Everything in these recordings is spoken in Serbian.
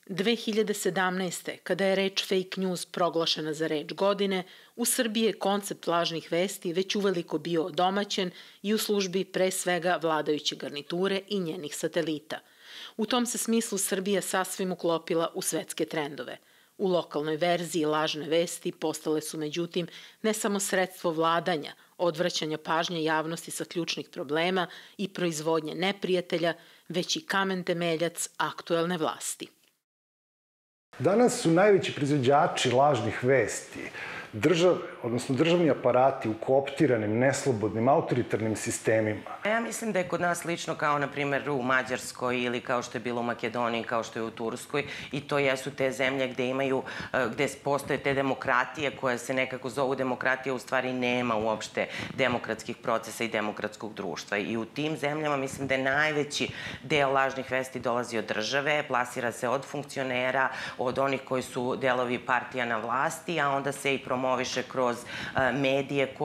2017. kada je reč fake news proglašena za reč godine, u Srbiji je koncept lažnih vesti već uveliko bio odomaćen i u službi pre svega vladajuće garniture i njenih satelita. U tom se smislu Srbija sasvim uklopila u svetske trendove. U lokalnoj verziji lažne vesti postale su međutim ne samo sredstvo vladanja, odvraćanja pažnje javnosti sa ključnih problema i proizvodnje neprijatelja, već i kamen temeljac aktuelne vlasti. Danas su najveći proizvođači lažnih vesti države, odnosno državni aparati u kooptiranim, neslobodnim, autoritarnim sistemima. Ja mislim da je kod nas slično kao, na primjer, u Mađarskoj ili kao što je bilo u Makedoniji, kao što je u Turskoj, i to jesu te zemlje gde postoje te demokratije koje se nekako zovu demokratije, u stvari nema uopšte demokratskih procesa i demokratskog društva. I u tim zemljama mislim da je najveći deo lažnih vesti dolazi od države, plasira se od funkcionera, od onih koji su delovi partija na vlasti, a onda se i promoviše kroz medije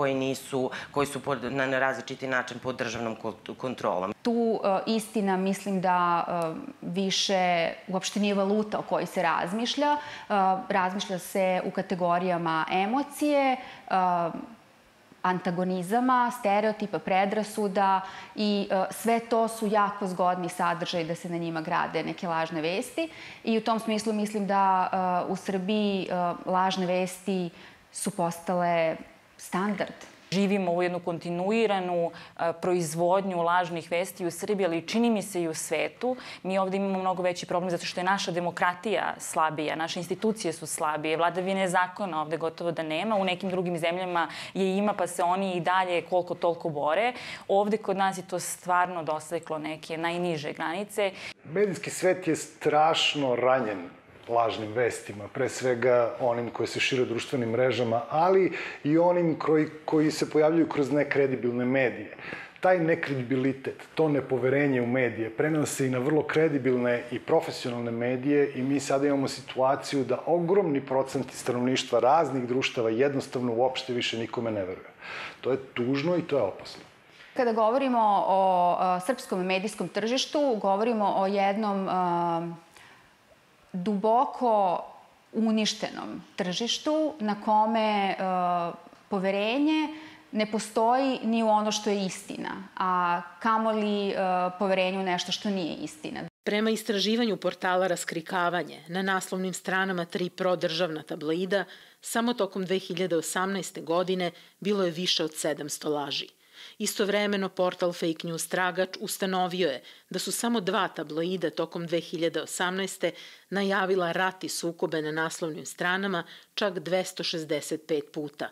koji su na različiti način pod državnom kontrolom. Tu istina mislim da više uopšte nije valuta o kojoj se razmišlja. Razmišlja se u kategorijama emocije, antagonizama, stereotipa, predrasuda i sve to su jako zgodni sadržaj da se na njima grade neke lažne vesti. I u tom smislu mislim da u Srbiji lažne vesti su postale standard. Živimo u jednu kontinuiranu proizvodnju lažnih vesti u Srbiji, ali čini mi se i u svetu. Mi ovde imamo mnogo veći problem zato što je naša demokratija slabija, naše institucije su slabije, vladavine zakona ovde gotovo da nema, u nekim drugim zemljama je ima pa se oni i dalje koliko toliko bore. Ovde kod nas je to stvarno doseklo neke najniže granice. Medijski svet je strašno ranjen lažnim vestima, pre svega onim koje se šire društvenim mrežama, ali i onim koji se pojavljuju kroz nekredibilne medije. Taj nekredibilitet, to nepoverenje u medije prenose i na vrlo kredibilne i profesionalne medije i mi sada imamo situaciju da ogromni procenti stanovništva raznih društava jednostavno uopšte više nikome ne veruje. To je tužno i to je opasno. Kada govorimo o srpskom medijskom tržištu, govorimo o jednom duboko uništenom tržištu na kome poverenje ne postoji ni u ono što je istina, a kamoli poverenje u nešto što nije istina. Prema istraživanju portala Raskrikavanje, na naslovnim stranama 3 prodržavna tabloida, samo tokom 2018. godine bilo je više od 700 laži. Istovremeno, portal Fake News Tragač ustanovio je da su samo 2 tabloida tokom 2018. najavila rat i sukobe na naslovnim stranama čak 265 puta.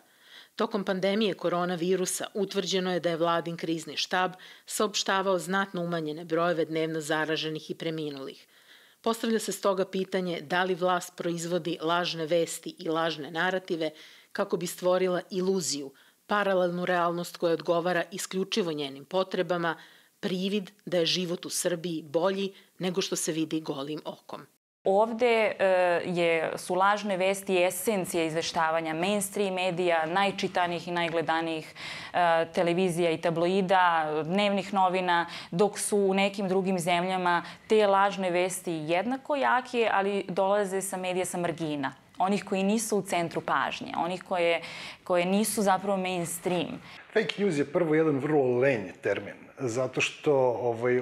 Tokom pandemije koronavirusa utvrđeno je da je vladin krizni štab saopštavao znatno umanjene brojeve dnevno zaraženih i preminulih. Postavlja se stoga pitanje da li vlast proizvodi lažne vesti i lažne narative kako bi stvorila iluziju, paralelnu realnost koja odgovara isključivo njenim potrebama, privid da je život u Srbiji bolji nego što se vidi golim okom. Ovde su lažne vesti esencija izveštavanja mainstream medija, najčitanijih i najgledanijih televizija i tabloida, dnevnih novina, dok su u nekim drugim zemljama te lažne vesti jednako jake, ali dolaze sa medija sa margina. Onih koji nisu u centru pažnje, onih koje nisu zapravo mainstream. Fake news je prvo jedan vrlo lenj termin, zato što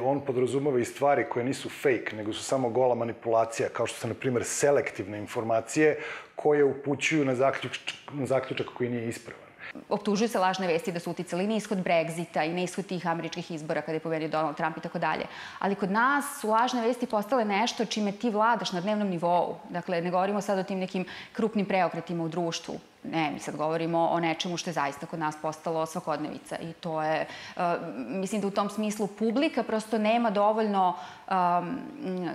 on podrazumeva i stvari koje nisu fake, nego su samo gola manipulacija, kao što su, na primjer, selektivne informacije koje upućuju na zaključak koji nije ispravan. Optužuju se lažne vesti da su uticali na ishod Brexita i na ishod tih američkih izbora kada je pobedio Donald Trump i tako dalje. Ali kod nas su lažne vesti postale nešto čime ti vladaš na dnevnom nivou. Dakle, ne govorimo sad o tim nekim krupnim preokretima u društvu. Ne, mi sad govorimo o nečemu što je zaista kod nas postalo svakodnevica i to je, mislim da u tom smislu publika prosto nema dovoljno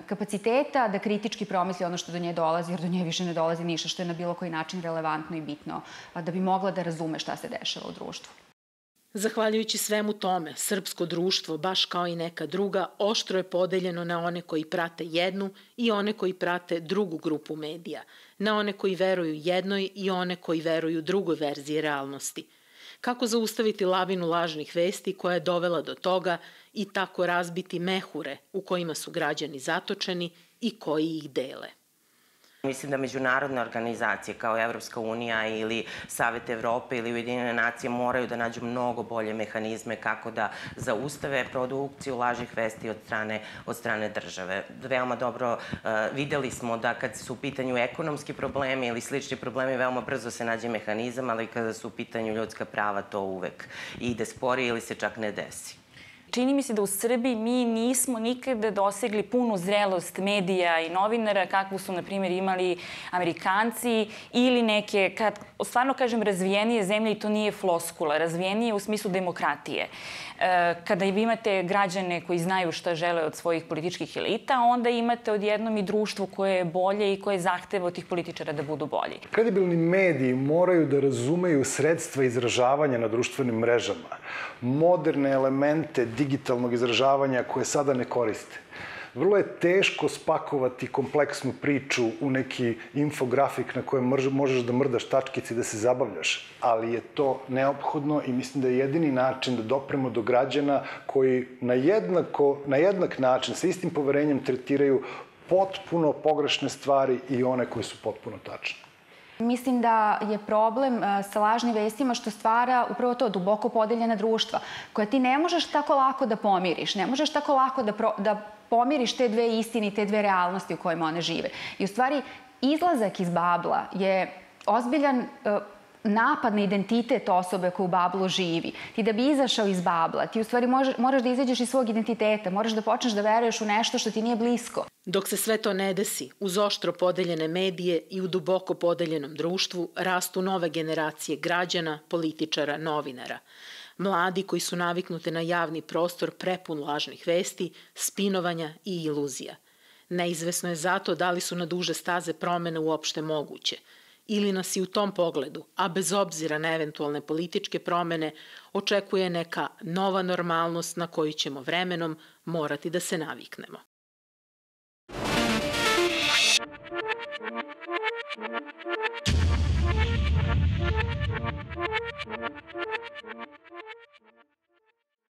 kapaciteta da kritički promisli ono što do nje dolazi, jer do nje više ne dolazi ništa što je na bilo koji način relevantno i bitno, da bi mogla da razume šta se dešava u društvu. Zahvaljujući svemu tome, srpsko društvo, baš kao i neka druga, oštro je podeljeno na one koji prate jednu i one koji prate drugu grupu medija, na one koji veruju jednoj i one koji veruju drugoj verziji realnosti. Kako zaustaviti lavinu lažnih vesti koja je dovela do toga i tako razbiti mehure u kojima su građani zatočeni i koji ih dele? Mislim da međunarodne organizacije kao Evropska unija ili Savet Evrope ili Ujedinjene nacije moraju da nađu mnogo bolje mehanizme kako da zaustave produkciju lažnih vesti od strane države. Veoma dobro videli smo da kad su u pitanju ekonomski problemi ili slični problemi, veoma brzo se nađe mehanizam, ali kada su u pitanju ljudska prava, to uvek ide sporije ili se čak ne desi. Čini mi se da u Srbiji mi nismo nikada dosegli punu zrelost medija i novinara kakvu su, na primjer, imali Amerikanci ili neke, kad stvarno kažem razvijenije zemlje, i to nije floskula, razvijenije u smislu demokratije. Kada vi imate građane koji znaju šta žele od svojih političkih elita, onda imate odjednom i društvo koje je bolje i koje zahteva od tih političara da budu bolji. Kredibilni mediji moraju da razumeju sredstva izražavanja na društvenim mrežama, moderne elemente digitalnog izražavanja koje sada ne koriste. Vrlo je teško spakovati kompleksnu priču u neki infografik na kojem možeš da mrdaš tačkice i da se zabavljaš, ali je to neophodno i mislim da je jedini način da dopremo do građana koji na jednak način, sa istim poverenjem tretiraju potpuno pogrešne stvari i one koje su potpuno tačne. Mislim da je problem sa lažnim vestima što stvara upravo to duboko podeljena društva, koja ti ne možeš tako lako da pomiriš, ne možeš tako lako da pomiriš te dve istine i te dve realnosti u kojima one žive. I u stvari, izlazak iz babla je ozbiljan napad na identitet osobe koja u bablu živi. Ti da bi izašao iz babla, ti u stvari moraš da izađeš iz svog identiteta, moraš da počneš da veruješ u nešto što ti nije blisko. Dok se sve to ne desi, uz oštro podeljene medije i u duboko podeljenom društvu rastu nove generacije građana, političara, novinara. Mladi koji su naviknuti na javni prostor prepun lažnih vesti, spinovanja i iluzija. Neizvesno je zato da li su na duže staze promene uopšte moguće. Ili nas i u tom pogledu, a bez obzira na eventualne političke promene, očekuje neka nova normalnost na koju ćemo vremenom morati da se naviknemo.